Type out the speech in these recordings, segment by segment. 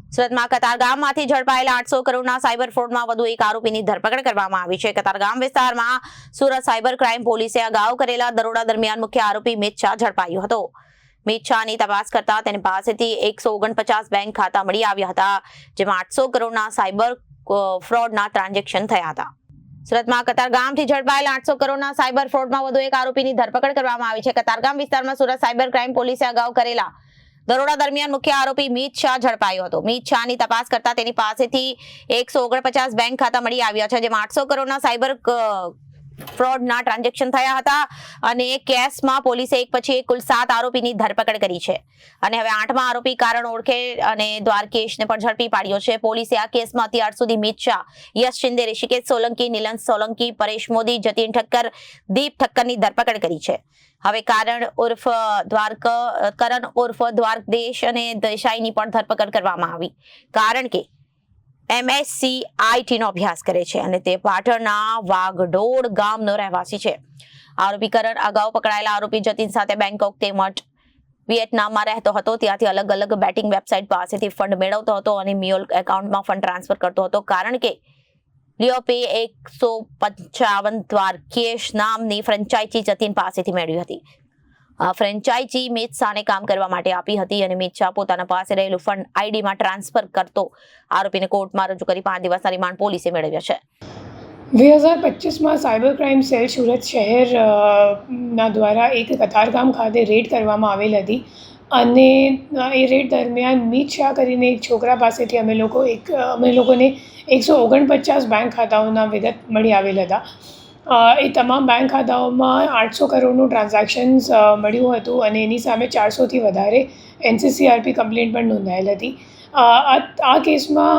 સુરતમાં કતારગામમાંથી ઝડપાયેલા 800 કરોડના સાયબર ફ્રોડમાં વધુ એક આરોપીની ધરપકડ કરવામાં આવી છે। કતારગામ વિસ્તારમાં સુરત સાયબર ક્રાઇમ પોલીસે અગાઉ કરેલા દરોડા દરમિયાન મુખ્ય આરોપી મિત શાહ ઝડપાયો હતો। મિત શાહની તપાસ કરતા તેની પાસેથી 149 બેંક ખાતા મળી આવ્યા હતા, જેમાં 800 કરોડના સાયબર ફ્રોડના ટ્રાન્ઝેક્શન થયા હતા। સુરતમાં કતારગામથી ઝડપાયેલા 800 કરોડના સાયબર ફ્રોડમાં વધુ એક આરોપીની ધરપકડ કરવામાં આવી છે। કતારગામ વિસ્તારમાં સુરત સાયબર ક્રાઇમ પોલીસે અગાઉ કરેલા દરોડા દરમિયાન મુખ્ય આરોપી મિત શાહ ઝડપાયો હતો। મિત શાહની તપાસ કરતા તેની પાસેથી 149 બેંક ખાતા મળી આવ્યા છે, જેમાં 800 કરોડના સાયબર ફ્રોડના ટ્રાન્ઝેક્શન થયા હતા અને કેસમાં પોલીસે એક પછી એક કુલ 7 આરોપીની ધરપકડ કરી છે અને હવે 8મા આરોપી કારણ ઓળખે અને દ્વારકેશને પણ ઝડપી પાડ્યો છે। પોલીસે આ કેસમાં અત્યાર સુધી મિત શાહ, યશ શિંદે, ઋષિકેશ સોલંકી, નીલન સોલંકી, પરેશ મોદી, જતીન ઠક્કર, દીપ ઠક્કરની ધરપકડ કરી છે। હવે કરણ ઉર્ફ દ્વારકેશ અને દેસાઈની પણ ધરપકડ કરવામાં આવી, કારણ કે MSc IT નો અભ્યાસ કરે છે અને તે પાટણના વાઘડોળ ગામનો રહેવાસી છે। આરોપી કરણ અગાઉ પકડાયેલા આરોપી જતીન સાથે બેંકોક તેમજ વિયેટનામમાં રહેતો હતો, ત્યાંથી અલગ અલગ બેટિંગ વેબસાઇટ પાસેથી ફંડ મેળવતો હતો અને મ્યુઅલ એકાઉન્ટમાં ફંડ ટ્રાન્સફર કરતો હતો, કારણ કે લિયોપે 155 દ્વારકેશ નામની ફ્રેન્ચાઇઝી જતીન પાસેથી મેળવી હતી। આ ફ્રેન્ચાઇઝી મિત શાહને કામ કરવા માટે આપી હતી અને મિત શાહ પોતાના પાસે રહેલું ફંડ આઈડીમાં ટ્રાન્સફર કરતો। આરોપીને કોર્ટમાં રજૂ કરી 5 દિવસના રિમાન્ડ પોલીસે મેળવ્યા છે। 2025માં સાયબર ક્રાઇમ સેલ સુરત શહેરના દ્વારા એક કતારગામ ખાતે રેડ કરવામાં આવેલ હતી અને એ રેડ દરમિયાન મિત શાહ કરીને એક છોકરા પાસેથી અમે લોકોને 149 બેંક ખાતાઓના વિગત મળી આવેલ હતા। એ તમામ બેંક ખાતાઓમાં 800 કરોડનું ટ્રાન્ઝેક્શન્સ મળ્યું હતું અને એની સામે 400થી વધારે NCCRP કમ્પ્લેન્ટ પણ નોંધાયેલ હતી। આ કેસમાં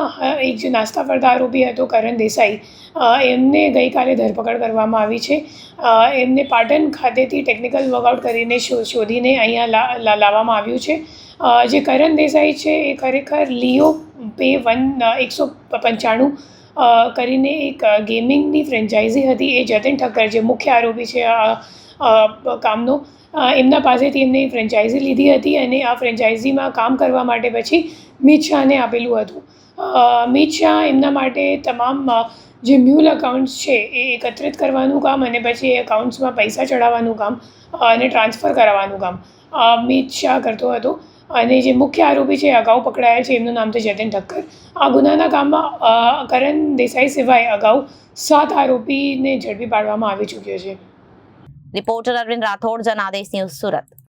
એક જે નાસ્તા ફરતા આરોપી હતો કરણ દેસાઈ, એમને ગઈકાલે ધરપકડ કરવામાં આવી છે। એમને પાટણ ખાતેથી ટેકનિકલ વર્કઆઉટ કરીને શોધીને અહીંયા લાવવામાં આવ્યું છે। જે કરણ દેસાઈ છે એ ખરેખર લિયો પે 195 કરીને એક ગેમિંગની ફ્રેન્ચાઇઝી હતી। એ જતીન ઠક્કર જે મુખ્ય આરોપી છે કામનો, એમના પાસેથી એમને ફ્રેન્ચાઇઝી લીધી હતી અને આ ફ્રેન્ચાઇઝીમાં કામ કરવા માટે પછી મિત શાહને આપેલું હતું। મિત શાહ એમના માટે તમામ જે મ્યુલ અકાઉન્ટ્સ છે એ એકત્રિત કરવાનું કામ અને પછી એ અકાઉન્ટ્સમાં પૈસા ચડાવવાનું કામ અને ટ્રાન્સફર કરાવવાનું કામ મિત શાહ કરતો હતો અને જે મુખ્ય આરોપી છે અગાઉ પકડાયા છે એમનું નામ છે જતીન ઠક્કર। આ ગુનાના કામમાં કરણ દેસાઈ સિવાય અગાઉ 7 આરોપીને ઝડપી પાડવામાં આવી ચૂક્યો છે। Reporter Arvind Rathod, Janadesh news, Surat.